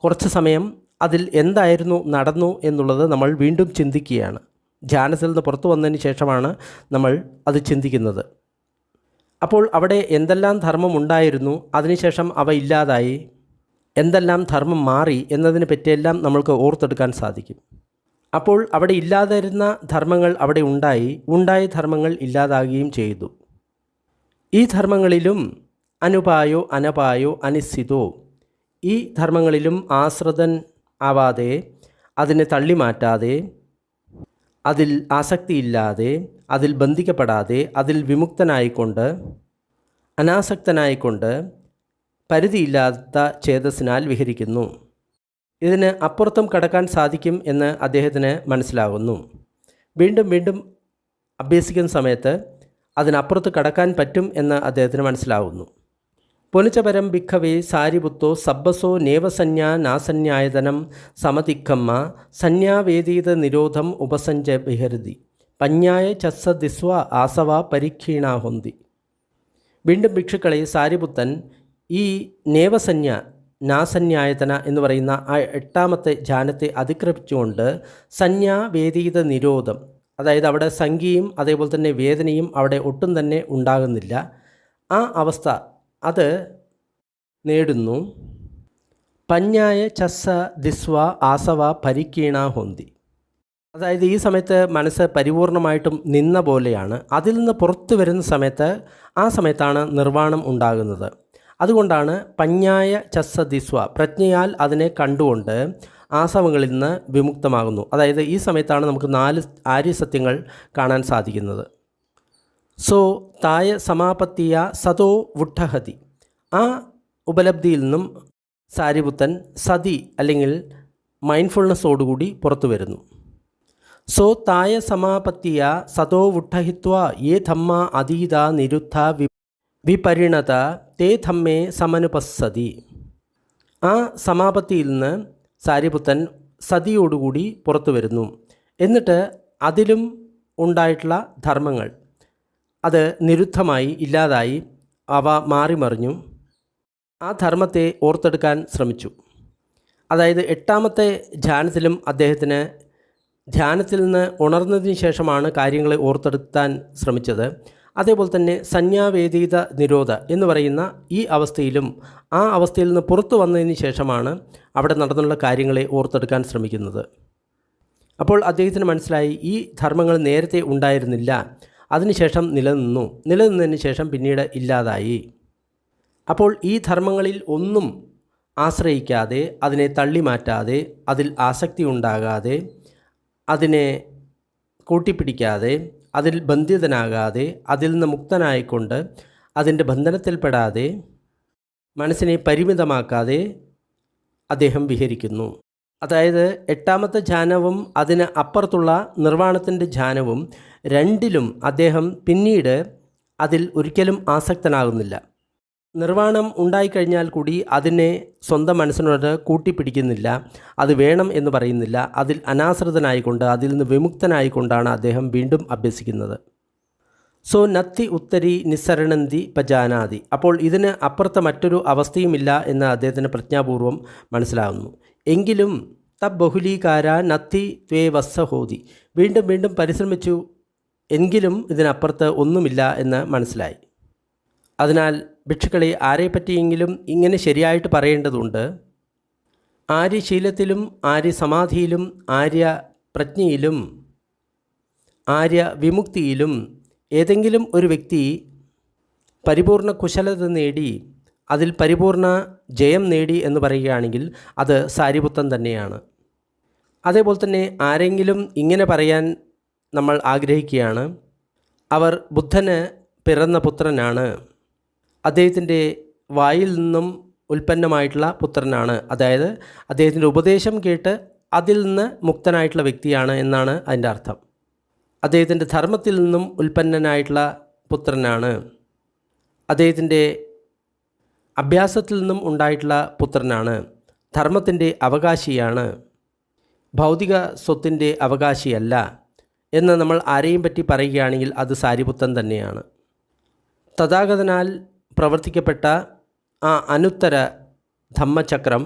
കുറച്ച് സമയം അതിൽ എന്തായിരുന്നു നടന്നു എന്നുള്ളത് നമ്മൾ വീണ്ടും ചിന്തിക്കുകയാണ്. ധ്യാനത്തിൽ നിന്ന് പുറത്തു വന്നതിന് ശേഷമാണ് നമ്മൾ അത് ചിന്തിക്കുന്നത്. അപ്പോൾ അവിടെ എന്തെല്ലാം ധർമ്മം ഉണ്ടായിരുന്നു, അതിനുശേഷം അവ ഇല്ലാതായി, എന്തെല്ലാം ധർമ്മം മാറി എന്നതിനെ പറ്റിയെല്ലാം നമ്മൾക്ക് ഓർത്തെടുക്കാൻ സാധിക്കും. അപ്പോൾ അവിടെ ഇല്ലാതിരുന്ന ധർമ്മങ്ങൾ അവിടെ ഉണ്ടായ ധർമ്മങ്ങൾ ഇല്ലാതാകുകയും ചെയ്തു. ഈ ധർമ്മങ്ങളിലും അനുപായോ അനപായോ അനിശ്ചിതോ, ഈ ധർമ്മങ്ങളിലും ആശ്രിതൻ ആവാതെ, അതിനെ തള്ളിമാറ്റാതെ, അതിൽ ആസക്തിയില്ലാതെ, അതിൽ ബന്ധിക്കപ്പെടാതെ, അതിൽ വിമുക്തനായിക്കൊണ്ട്, അനാസക്തനായിക്കൊണ്ട്, പരിധിയില്ലാത്ത ചേതസ്സിനാൽ വിഹരിക്കുന്നു. ഇതിന് അപ്പുറത്തും കടക്കാൻ സാധിക്കും എന്ന് അദ്ദേഹത്തിന് മനസ്സിലാകുന്നു. വീണ്ടും വീണ്ടും അഭ്യസിക്കുന്ന സമയത്ത് അതിനപ്പുറത്ത് കടക്കാൻ പറ്റും എന്ന് അദ്ദേഹത്തിന് മനസ്സിലാവുന്നു. പുനചപരം ഭിഖവേ സാരിപുത്തോ സബ്ബസോ നേവസന്യാ നാസന്യായതനം സമതിക്കമ്മ സന്യാവേദീത നിരോധം ഉപസഞ്ച വിഹരതി പഞ്ഞായ ചസ്സ ദിസ്വ ആസവ പരിക്ഷീണാഹൊന്തി. വീണ്ടും ഭിക്ഷുക്കളെ സാരിപുത്തൻ ഈ നേവസന്യ നാസന്യായതന എന്ന് പറയുന്ന ആ 8ാമത്തെ ധ്യാനത്തെ അതിക്രമിച്ചുകൊണ്ട് സന്യാവേദീത നിരോധം, അതായത് അവിടെ സംഖ്യയും അതേപോലെ തന്നെ വേദനയും അവിടെ ഒട്ടും തന്നെ ഉണ്ടാകുന്നില്ല, ആ അവസ്ഥ അത് നേടുന്നു. പഞ്ഞായ ചസ്സ ദിസ്വ ആസവ പരിക്കീണാഹൊന്തി. അതായത് ഈ സമയത്ത് മനസ്സ് പരിപൂർണമായിട്ടും നിന്ന പോലെയാണ്. അതിൽ നിന്ന് പുറത്തു വരുന്ന സമയത്ത് ആ സമയത്താണ് നിർവ്വാണം ഉണ്ടാകുന്നത്. അതുകൊണ്ടാണ് പഞ്ഞായ ചസ്സ ദിസ്വ, പ്രജ്ഞയാൽ അതിനെ കണ്ടുകൊണ്ട് ആസവങ്ങളിൽ നിന്ന് വിമുക്തമാകുന്നു. അതായത് ഈ സമയത്താണ് നമുക്ക് 4 ആര്യസത്യങ്ങൾ കാണാൻ സാധിക്കുന്നത്. സോ തായ സമാപത്തിയ സതോ വുട്ടഹതി, ആ ഉപലബ്ധിയിൽ നിന്നും സാരിപുത്തൻ സതി അല്ലെങ്കിൽ മൈൻഡ്ഫുൾനെസ്സോടുകൂടി പുറത്തു വരുന്നു. സോ തായ സമാപത്തിയ സതോ വുട്ടഹിത്വ യേ ധമ്മ അതീത നിരുദ്ധ വിപരിണത തേ ധമ്മേ സമനുപസ്സതി. ആ സമാപത്തിയിൽ നിന്ന് സാരിപുത്തൻ സതിയോടുകൂടി പുറത്തു വരുന്നു. എന്നിട്ട് അതിലും ഉണ്ടായിട്ടുള്ള ധർമ്മങ്ങൾ അത് നിരുദ്ധമായി ഇല്ലാതായി, അവ മാറിമറിഞ്ഞു. ആ ധർമ്മത്തെ ഓർത്തെടുക്കാൻ ശ്രമിച്ചു. അതായത് 8ാമത്തെ ധ്യാനത്തിലും അദ്ദേഹത്തിന് ധ്യാനത്തിൽ നിന്ന് ഉണർന്നതിന് ശേഷമാണ് കാര്യങ്ങളെ ഓർത്തെടുക്കാൻ ശ്രമിച്ചത്. അതേപോലെ തന്നെ സന്യാവേദീത നിരോധ എന്ന് പറയുന്ന ഈ അവസ്ഥയിലും ആ അവസ്ഥയിൽ നിന്ന് പുറത്തു വന്നതിന് ശേഷമാണ് അവിടെ നടന്നുള്ള കാര്യങ്ങളെ ഓർത്തെടുക്കാൻ ശ്രമിക്കുന്നത്. അപ്പോൾ അദ്ദേഹത്തിന് മനസ്സിലായി ഈ ധർമ്മങ്ങൾ നേരത്തെ ഉണ്ടായിരുന്നില്ല, അതിനുശേഷം നിലനിന്നതിന് ശേഷം പിന്നീട് ഇല്ലാതായി. അപ്പോൾ ഈ ധർമ്മങ്ങളിൽ ഒന്നും ആശ്രയിക്കാതെ, അതിനെ തള്ളിമാറ്റാതെ, അതിൽ ആസക്തി ഉണ്ടാകാതെ, അതിനെ കൂട്ടിപ്പിടിക്കാതെ, അതിൽ ബന്ധിതനാകാതെ, അതിൽ നിന്ന് മുക്തനായിക്കൊണ്ട്, അതിൻ്റെ ബന്ധനത്തിൽപ്പെടാതെ, മനസ്സിനെ പരിമിതമാക്കാതെ അദ്ദേഹം വിഹരിക്കുന്നു. അതായത് 8ാമത്തെ ധ്യാനവും അതിന് അപ്പുറത്തുള്ള നിർവ്വാണത്തിൻ്റെ ധ്യാനവും രണ്ടിലും അദ്ദേഹം പിന്നീട് അതിൽ ഒരിക്കലും ആസക്തനാകുന്നില്ല. നിർവ്വാണം ഉണ്ടായിക്കഴിഞ്ഞാൽ കൂടി അതിനെ സ്വന്തം മനസ്സിനോട് കൂട്ടിപ്പിടിക്കുന്നില്ല, അത് വേണം എന്ന് പറയുന്നില്ല. അതിൽ അനാശ്രിതനായിക്കൊണ്ട്, അതിൽ നിന്ന് വിമുക്തനായിക്കൊണ്ടാണ് അദ്ദേഹം വീണ്ടും അഭ്യസിക്കുന്നത്. സോ നത്തി ഉത്തരി നിസ്സരണന്തി പജാനാതി. അപ്പോൾ ഇതിന് അപ്പുറത്തെ മറ്റൊരു അവസ്ഥയുമില്ല എന്ന് അദ്ദേഹത്തിന് പ്രജ്ഞാപൂർവം മനസ്സിലാകുന്നു. എങ്കിലും തബ് ബഹുലീകാര നത്തി ത്വേ വസ്സഹോതി. വീണ്ടും വീണ്ടും പരിശ്രമിച്ചു, എങ്കിലും ഇതിനപ്പുറത്ത് ഒന്നുമില്ല എന്ന് മനസ്സിലായി. അതിനാൽ ഭിക്ഷുക്കളെ ആരെപ്പറ്റിയെങ്കിലും ഇങ്ങനെ ശരിയായിട്ട് പറയേണ്ടതുണ്ട്. ആര്യശീലത്തിലും ആര്യസമാധിയിലും ആര്യപ്രജ്ഞയിലും ആര്യവിമുക്തിയിലും ഏതെങ്കിലും ഒരു വ്യക്തി പരിപൂർണ കുശലത നേടി, അതിൽ പരിപൂർണ ജയം നേടി എന്ന് പറയുകയാണെങ്കിൽ അത് സാരിപുത്തൻ തന്നെയാണ്. അതേപോലെ തന്നെ ആരെങ്കിലും ഇങ്ങനെ പറയാൻ നമ്മൾ ആഗ്രഹിക്കുകയാണ്, അവർ ബുദ്ധന് പിറന്ന പുത്രനാണ്, അദ്ദേഹത്തിൻ്റെ വായിൽ നിന്നും ഉൽപ്പന്നമായിട്ടുള്ള പുത്രനാണ്, അതായത് അദ്ദേഹത്തിൻ്റെ ഉപദേശം കേട്ട് അതിൽ നിന്ന് മുക്തനായിട്ടുള്ള വ്യക്തിയാണ് എന്നാണ് അതിൻ്റെ അർത്ഥം. അദ്ദേഹത്തിൻ്റെ ധർമ്മത്തിൽ നിന്നും ഉൽപ്പന്നനായിട്ടുള്ള പുത്രനാണ്, അദ്ദേഹത്തിൻ്റെ അഭ്യാസത്തിൽ നിന്നും ഉണ്ടായിട്ടുള്ള പുത്രനാണ്, ധർമ്മത്തിൻ്റെ അവകാശിയാണ്, ഭൗതിക സ്വത്തിൻ്റെ അവകാശിയല്ല എന്ന് നമ്മൾ ആരെയും പറ്റി പറയുകയാണെങ്കിൽ അത് സാരിപുത്തൻ തന്നെയാണ്. തഥാഗതനാൽ പ്രവർത്തിക്കപ്പെട്ട ആ അനുത്തര ധമ്മചക്രം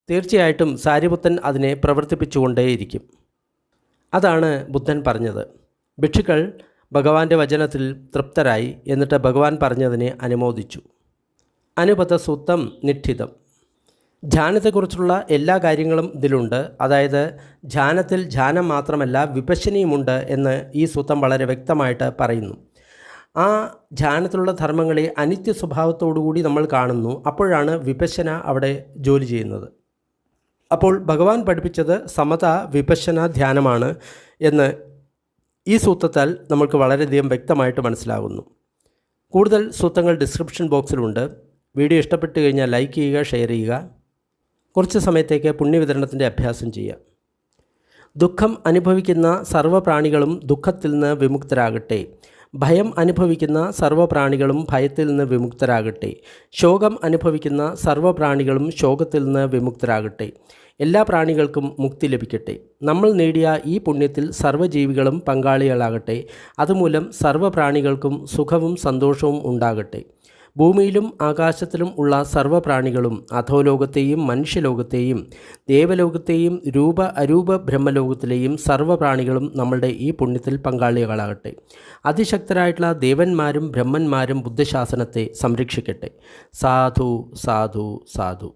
തീർച്ചയായിട്ടും സാരിപുത്തൻ അതിനെ പ്രവർത്തിപ്പിച്ചുകൊണ്ടേയിരിക്കും. അതാണ് ബുദ്ധൻ പറഞ്ഞത്. ഭിക്ഷുക്കൾ ഭഗവാന്റെ വചനത്തിൽ തൃപ്തരായി. എന്നിട്ട് ഭഗവാൻ പറഞ്ഞതിനെ അനുമോദിച്ചു. അനുപത സൂത്തം നിഷ്ഠിതം. ധ്യാനത്തെക്കുറിച്ചുള്ള എല്ലാ കാര്യങ്ങളും ഇതിലുണ്ട്. അതായത് ധ്യാനത്തിൽ ധ്യാനം മാത്രമല്ല വിപശ്യനയുമുണ്ട് എന്ന് ഈ സൂത്രം വളരെ വ്യക്തമായിട്ട് പറയുന്നു. ആ ധ്യാനത്തിലുള്ള ധർമ്മങ്ങളെ അനിത്യ സ്വഭാവത്തോടുകൂടി നമ്മൾ കാണുന്നു. അപ്പോഴാണ് വിപശ്യന അവിടെ ജോലി ചെയ്യുന്നത്. അപ്പോൾ ഭഗവാൻ പഠിപ്പിച്ചത് സമത വിപശ്യന ധ്യാനമാണ് എന്ന് ഈ സൂത്രത്താൽ നമുക്ക് വളരെയധികം വ്യക്തമായിട്ട് മനസ്സിലാകുന്നു. കൂടുതൽ സൂത്രങ്ങൾ ഡിസ്ക്രിപ്ഷൻ ബോക്സിലുണ്ട്. വീഡിയോ ഇഷ്ടപ്പെട്ടു കഴിഞ്ഞാൽ ലൈക്ക് ചെയ്യുക, ഷെയർ ചെയ്യുക. കുറച്ച് സമയത്തേക്ക് പുണ്യവിതരണത്തിൻ്റെ അഭ്യാസം ചെയ്യുക. ദുഃഖം അനുഭവിക്കുന്ന സർവ്വപ്രാണികളും ദുഃഖത്തിൽ നിന്ന് വിമുക്തരാകട്ടെ. ഭയം അനുഭവിക്കുന്ന സർവ്വപ്രാണികളും ഭയത്തിൽ നിന്ന് വിമുക്തരാകട്ടെ. ശോകം അനുഭവിക്കുന്ന സർവ്വപ്രാണികളും ശോകത്തിൽ നിന്ന് വിമുക്തരാകട്ടെ. എല്ലാ പ്രാണികൾക്കും മുക്തി ലഭിക്കട്ടെ. നമ്മൾ നേടിയ ഈ പുണ്യത്തിൽ സർവ്വജീവികളും പങ്കാളികളാകട്ടെ. അതുമൂലം സർവ്വപ്രാണികൾക്കും സുഖവും സന്തോഷവും ഉണ്ടാകട്ടെ. ഭൂമിയിലും ആകാശത്തിലും ഉള്ള സർവ്വപ്രാണികളും അധോലോകത്തെയും മനുഷ്യലോകത്തെയും ദേവലോകത്തെയും രൂപ അരൂപ ബ്രഹ്മലോകത്തിലെയും സർവ്വപ്രാണികളും നമ്മളുടെ ഈ പുണ്യത്തിൽ പങ്കാളികളാകട്ടെ. അതിശക്തരായിട്ടുള്ള ദേവന്മാരും ബ്രഹ്മന്മാരും ബുദ്ധശാസനത്തെ സംരക്ഷിക്കട്ടെ. സാധു സാധു സാധു.